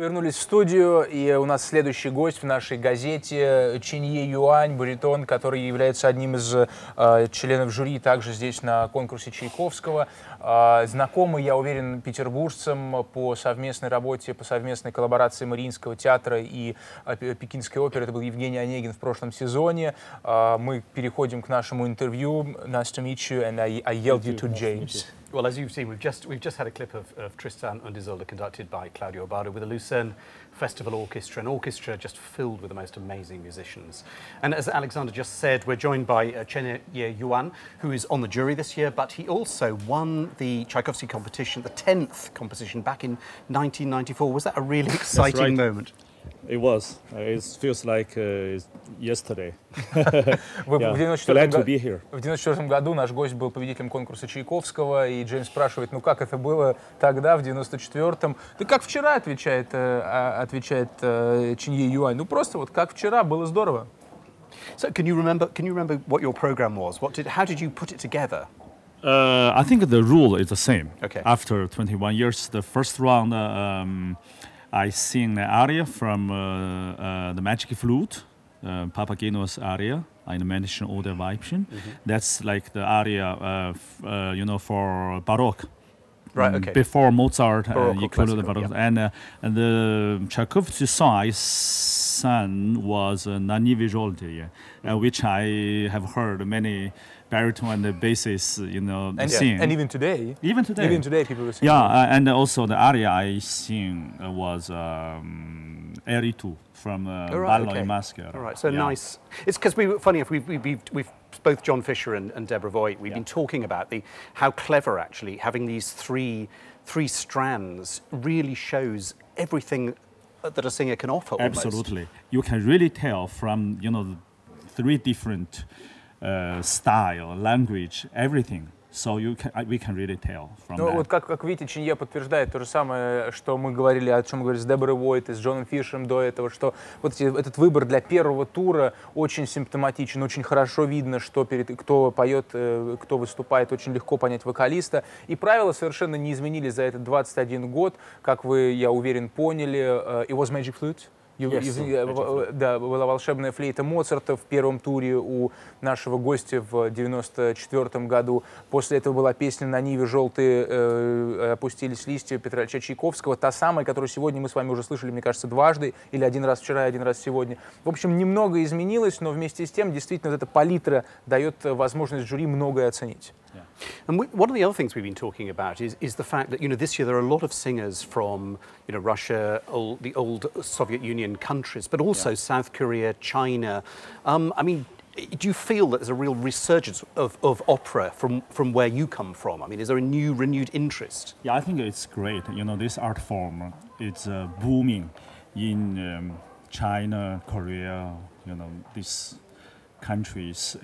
вернулись в студию, и у нас следующий гость в нашей газете Chen-Ye Yuan, баритон, который является одним из членов жюри также здесь на конкурсе Чайковского. Знакомый, я уверен, петербуржцам по совместной работе, по совместной коллаборации Мариинского театра и Пекинской оперы. Это был Евгений Онегин в прошлом сезоне. Мы переходим к нашему интервью. Nice to meet you, and I yelled you to James. Well, as you've seen, we've just had a clip of Tristan und Isolde conducted by Claudio Abbado with the Lucerne Festival Orchestra, an orchestra just filled with the most amazing musicians. And as Alexander just said, we're joined by Chen-Ye Yuan, who is on the jury this year, but he also won the Tchaikovsky competition, the 10th competition, back in 1994. Was that a really exciting moment? It was. It feels like yesterday. Glad to be here. В 1994 году наш гость был победителем конкурса Чайковского, и Джеймс спрашивает, ну как это было тогда, в 1994-м? Да как вчера, отвечает Chen-Ye Yuan. Ну просто вот как вчера, было здорово. So can you remember what your program was? How did you put it together? I think the rule is the same. Okay. After 21 years, the first round, I sing the aria from the Magic Flute, Papageno's aria, in the Medicine oder Weibchen. That's like the aria, for Baroque. Right. Okay. Before Mozart, included the Baroque, yeah. and the Tchaikovsky song I sang was Nani Vizolde, which I have heard many baritone and the basses, sing. And even today. Even today, people will sing. Yeah, and also the aria I sing was Eritu from Ballet Masquerade. All right, so yeah. Nice. It's because we've both John Fisher and Deborah Voigt, we've been talking about how clever actually having these three strands really shows everything that a singer can offer. Absolutely, you can really tell from the three different style, language, everything. So we can really tell from that. Вот как видите, Chen-Ye подтверждает то же самое, что мы говорили, о чем мы говорили с Деборой Войт и с Джоном Фишером до этого, что вот этот выбор для первого тура очень симптоматичен, очень хорошо видно, кто поет, кто выступает, очень легко понять вокалиста. И правила совершенно не изменились за этот 21 год, как вы, я уверен, поняли. It was Magic Flute? Да, была волшебная флейта Моцарта в первом туре у нашего гостя в 1994 году. После этого была песня «На ниве желтые опустились листья» Петра Ильича Чайковского, та самая, которую сегодня мы с вами уже слышали, мне кажется, дважды, или один раз вчера и один раз сегодня. В общем, немного изменилось, но вместе с тем, действительно, вот эта палитра дает возможность жюри многое оценить. Yeah. And one of the other things we've been talking about is the fact that this year there are a lot of singers from Russia, the old Soviet Union countries, but also South Korea, China. I mean, do you feel that there's a real resurgence of opera from where you come from? I mean, is there a renewed interest? Yeah, I think it's great. This art form, it's booming in China, Korea. These countries.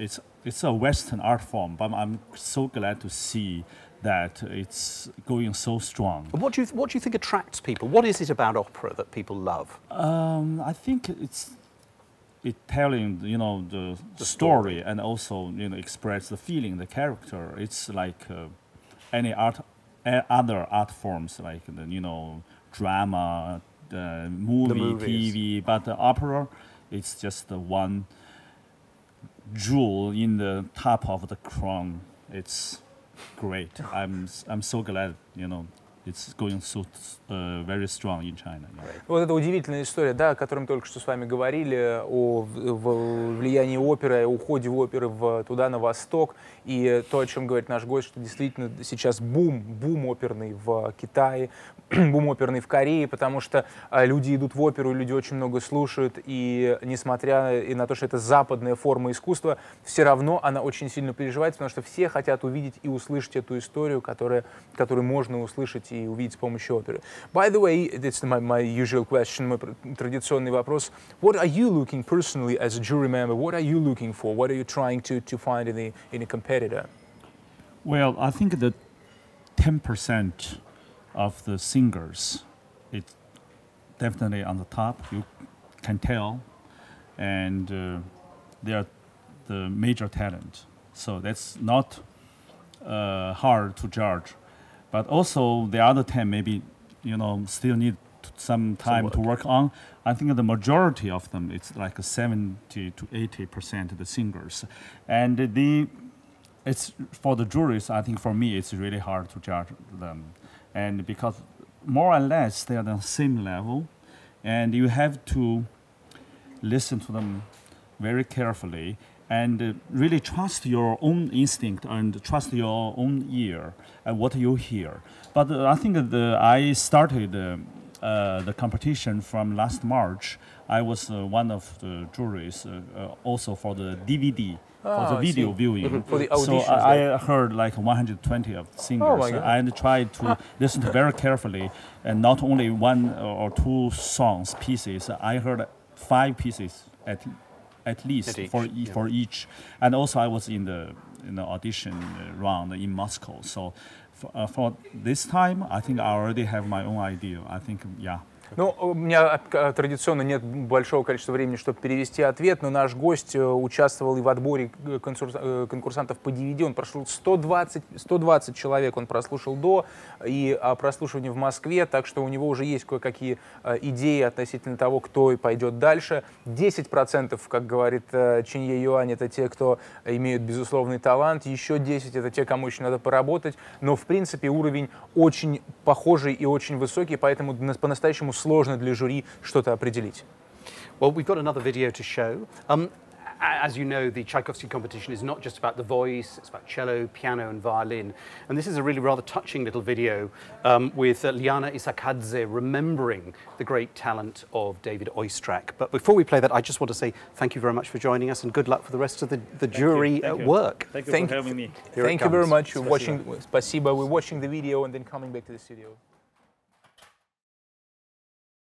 It's a Western art form, but I'm so glad to see that it's going so strong. And what do you think attracts people? What is it about opera that people love? I think it's telling the story and also express the feeling, the character. It's like any other art forms like drama, movie, TV, but the opera, it's just the one jewel in the top of the crown. It's great. I'm so glad it's going so very strong in China. Вот это удивительная история, да, о которой мы только что с вами говорили, о влиянии оперы, о уходе оперы туда, на восток, и то, о чем говорит наш гость, что действительно сейчас бум оперный в Китае, бум оперный в Корее, потому что люди идут в оперу, люди очень много слушают, и несмотря и на то, что это западная форма искусства, все равно она очень сильно переживается, потому что все хотят увидеть и услышать эту историю, которую можно услышать и увидеть с помощью оперы. By the way, it's my usual question, мой традиционный вопрос. What are you looking personally as a jury member? What are you looking for? What are you trying to find in a competitor? Well, I think that 10% of the singers, it's definitely on the top. You can tell, and they are the major talent. So that's not hard to judge. But also the other 10 maybe, still need some time to work on. I think the majority of them, it's like 70 to 80% of the singers. And it's for the juries, I think for me, it's really hard to judge them. And because more or less they are the same level, and you have to listen to them very carefully and really trust your own instinct and trust your own ear and what you hear. But I think I started the competition from last March. I was one of the juries also for the DVD, for the video viewing. For the auditions, so I heard like 120 of singers and tried to listen to very carefully, and not only one or two pieces. I heard 5 pieces at least for each. And also I was in the audition round in Moscow. So for this time, I think I already have my own idea. I think, yeah. Ну, у меня традиционно нет большого количества времени, чтобы перевести ответ, но наш гость участвовал и в отборе конкурсантов по DVD. Он прошел 120 человек, он прослушал до и прослушивание в Москве, так что у него уже есть кое-какие идеи относительно того, кто пойдет дальше. 10%, как говорит Chen-Ye Yuan, это те, кто имеют безусловный талант, еще 10% это те, кому еще надо поработать, но в принципе уровень очень похожий и очень высокий, поэтому по-настоящему сложно для жюри что-то определить. Well, we've got another video to show. As you know, the Tchaikovsky competition is not just about the voice, it's about cello, piano and violin. And this is a really rather touching little video with Liana Isakadze remembering the great talent of David Oistrakh. But before we play that, I just want to say thank you very much for joining us and good luck for the rest of the jury work. Thank you for having me. Thank you very much for watching. Спасибо. We're watching the video and then coming back to the studio.